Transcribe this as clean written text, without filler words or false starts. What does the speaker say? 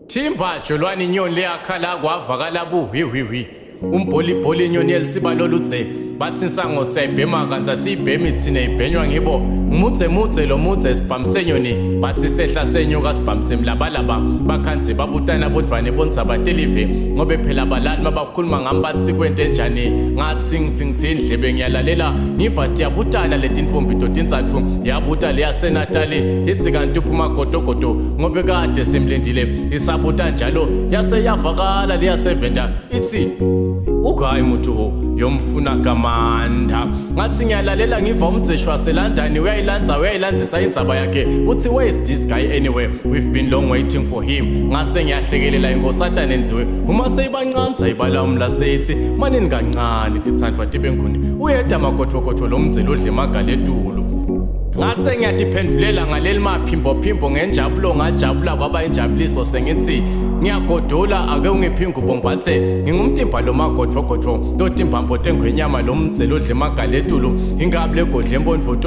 Thimba jolwane inyoni leyakhala kwavakala buhwihwihwi. Umbholibholi inyoni elisiba loludze. Bathi insango siyayibhema kanza siyibhemi thina ibhenywa ngibo. Mudze lo mudze sibhamise nyoni. Bathi sehla senyuka sibhamise mlabalaba. Bakhanze babutana bodvane bonza batelive. Ngobe phela abalali mabakhuluma ngami bathi sikwente enjani. Ngathi ngitsi indlebe ngiyalalela. Ngiva tiyabutana leti mfumbi totintsathu. Yabuta leya senatali. Ithi kanti uphuma godogodo. Ngobe kade simlindile. Isabuta njalo yase yavakala leya sevenda. Ithi ugayi muntu ho yomfuna kamanda. Ngathi ngiyalalela ngiva umdzeshu waselandani uyayilandzisa indzaba yakhe. Uthi where is this guy anyway? We've been long waiting for him. Ngase ngiyahlekelela inkosatane enziwe. Uma seyibancanza ibala umlasethi. Manini kancane tithandwa tibenkuni. Uyeda makotfokotfo lomdzelo odle magaletulu. Ngase ngiyadiphendulela ngaleli maphimbo ngenjabulo ngajabula kwaba injabuliso sengithi ngiyagodola ake ungiphingubo ngiphathe ngingumtimba lo magodfo lo timba mpote ngwenyama lo mdzelo odle magaletulu ingabe legodle embonfoto